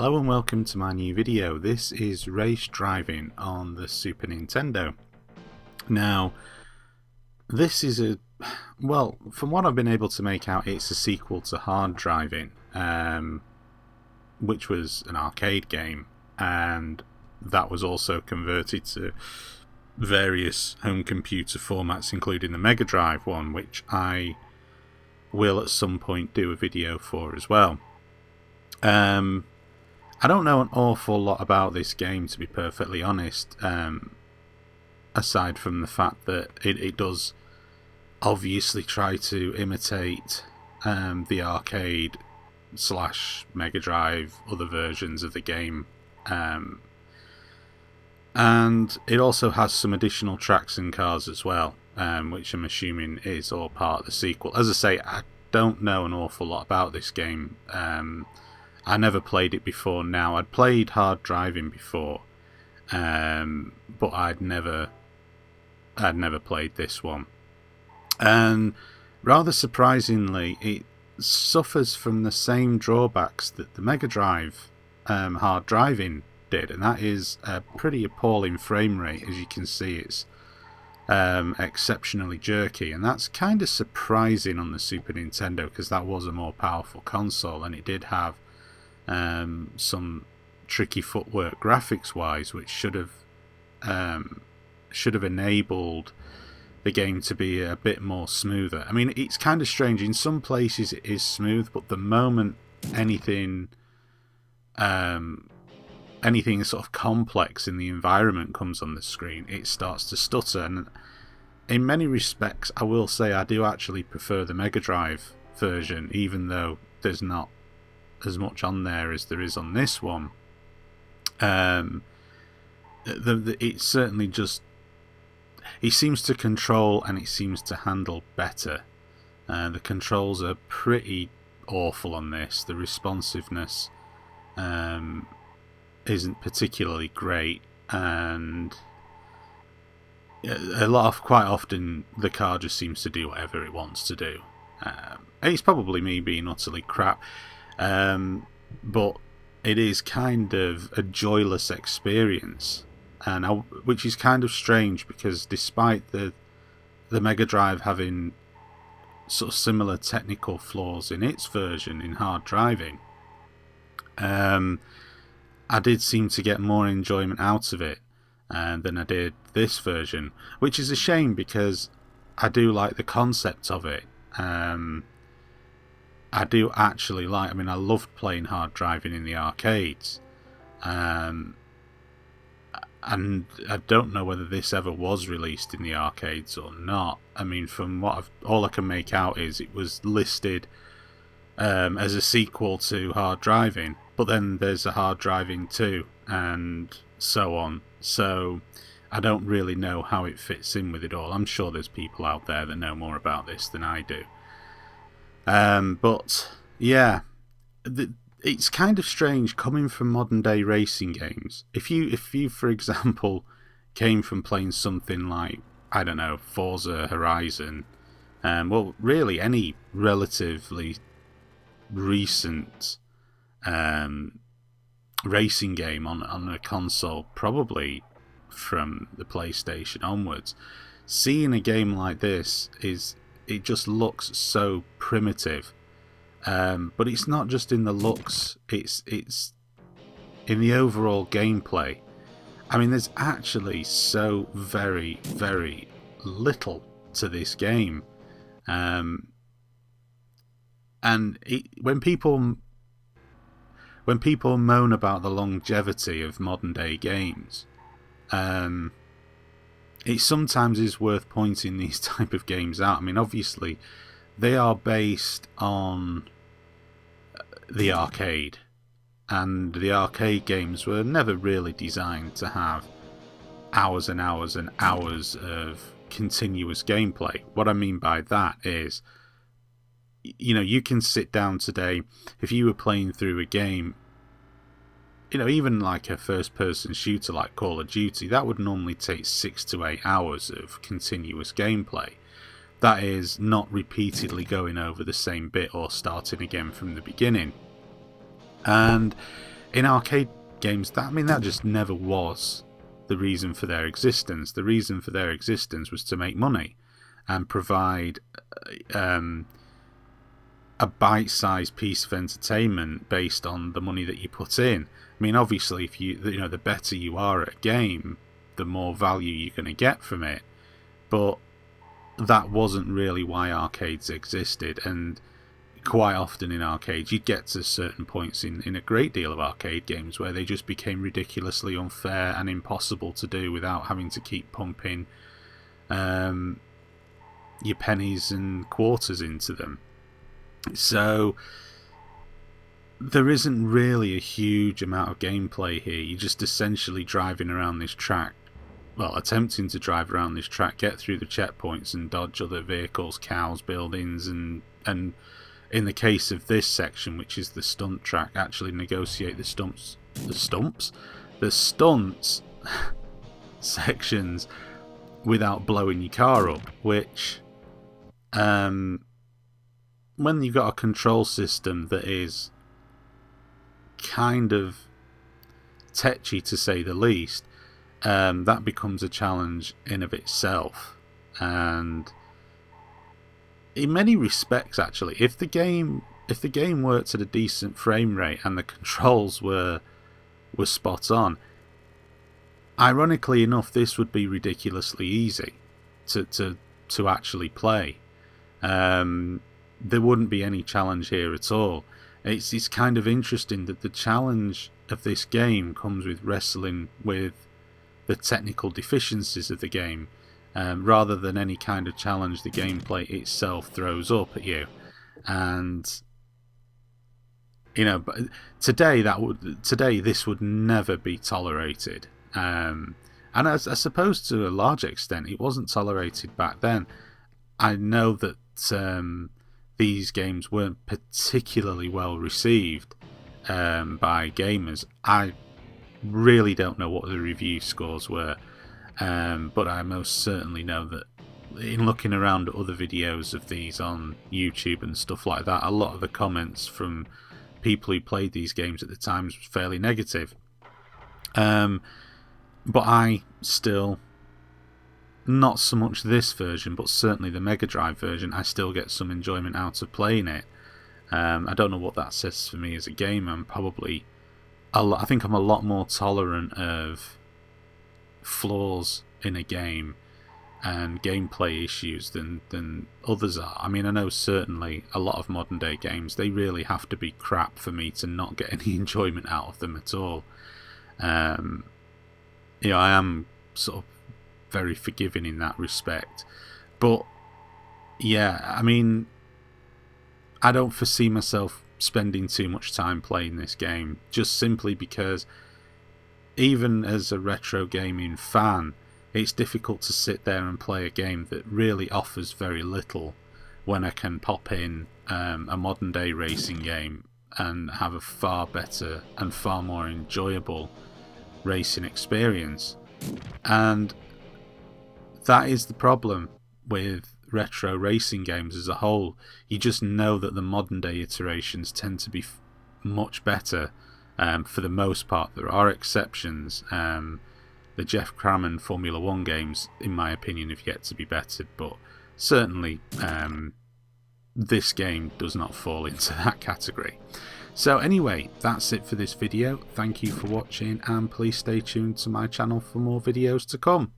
Hello and welcome to my new video. This is race driving on the Super Nintendo. Now, this is well, from what I've been able to make out, it's a sequel to Hard Driving, which was an arcade game, and that was also converted to various home computer formats, including the Mega Drive one, which I will at some point do a video for as well. I don't know an awful lot about this game, to be perfectly honest, aside from the fact that it does obviously try to imitate the arcade / Mega Drive other versions of the game, and it also has some additional tracks and cars as well, which I'm assuming is all part of the sequel. As I say, I don't know an awful lot about this game. I never played it before now. I'd played Hard Driving before, but I'd never played this one. And rather surprisingly, it suffers from the same drawbacks that the Mega Drive Hard Driving did, and that is a pretty appalling frame rate. As you can see, it's exceptionally jerky, and that's kind of surprising on the Super Nintendo because that was a more powerful console, and it did have some tricky footwork graphics wise, which should have enabled the game to be a bit more smoother. I mean, it's kind of strange. In some places it is smooth, but the moment anything sort of complex in the environment comes on the screen, it starts to stutter. And in many respects, I will say I do actually prefer the Mega Drive version, even though there's not as much on there as there is on this one. It's certainly just, it seems to control and it seems to handle better. The controls are pretty awful on this. The responsiveness isn't particularly great, and quite often the car just seems to do whatever it wants to do. It's probably me being utterly crap. But it is kind of a joyless experience, which is kind of strange because despite the Mega Drive having sort of similar technical flaws in its version in Hard Driving, I did seem to get more enjoyment out of it than I did this version, which is a shame because I do like the concept of it. I do actually like, I mean, I loved playing Hard Driving in the arcades, and I don't know whether this ever was released in the arcades or not. I mean, from all I can make out is it was listed as a sequel to Hard Driving, but then there's a Hard Driving 2 and so on, so I don't really know how it fits in with it all. I'm sure there's people out there that know more about this than I do. But yeah, it's kind of strange coming from modern day racing games. If you for example came from playing something like, I don't know, Forza Horizon, well, really any relatively recent racing game on a console, probably from the PlayStation onwards, seeing a game like this it just looks so primitive, but it's not just in the looks, it's in the overall gameplay. I mean, there's actually so very, very little to this game, and when people moan about the longevity of modern day games, it sometimes is worth pointing these type of games out. I mean, obviously, they are based on the arcade, and the arcade games were never really designed to have hours and hours and hours of continuous gameplay. What I mean by that is, you know, you can sit down today, if you were playing through a game, you know, even like a first-person shooter like Call of Duty, that would normally take 6 to 8 hours of continuous gameplay. That is not repeatedly going over the same bit or starting again from the beginning. And in arcade games, that just never was the reason for their existence. The reason for their existence was to make money and provide a bite-sized piece of entertainment based on the money that you put in. I mean, obviously, if the better you are at a game, the more value you're going to get from it. But that wasn't really why arcades existed, and quite often in arcades you'd get to certain points in a great deal of arcade games where they just became ridiculously unfair and impossible to do without having to keep pumping your pennies and quarters into them. So there isn't really a huge amount of gameplay here. You're just essentially driving around this track, well, attempting to drive around this track, get through the checkpoints and dodge other vehicles, cows, buildings, and in the case of this section, which is the stunt track, actually negotiate the stunts sections without blowing your car up, which when you've got a control system that is kind of tetchy to say the least, that becomes a challenge in of itself. And in many respects, actually, if the game worked at a decent frame rate and the controls were spot on, ironically enough, this would be ridiculously easy to actually play. There wouldn't be any challenge here at all. It's kind of interesting that the challenge of this game comes with wrestling with the technical deficiencies of the game, rather than any kind of challenge the gameplay itself throws up at you. And but today this would never be tolerated. And I suppose to a large extent it wasn't tolerated back then. I know that these games weren't particularly well received by gamers. I really don't know what the review scores were, but I most certainly know that in looking around at other videos of these on YouTube and stuff like that, a lot of the comments from people who played these games at the time was fairly negative. But I still, not so much this version, but certainly the Mega Drive version, I still get some enjoyment out of playing it. I don't know what that says for me as a gamer. I think I'm a lot more tolerant of flaws in a game and gameplay issues than others are. I mean, I know certainly a lot of modern day games, they really have to be crap for me to not get any enjoyment out of them at all. I am sort of very forgiving in that respect. But yeah, I mean, I don't foresee myself spending too much time playing this game, just simply because even as a retro gaming fan, it's difficult to sit there and play a game that really offers very little when I can pop in a modern day racing game and have a far better and far more enjoyable racing experience. And that is the problem with retro racing games as a whole. You just know that the modern day iterations tend to be much better for the most part. There are exceptions. The Jeff Crammond Formula 1 games, in my opinion, have yet to be bettered, but certainly this game does not fall into that category. So anyway, that's it for this video. Thank you for watching, and please stay tuned to my channel for more videos to come.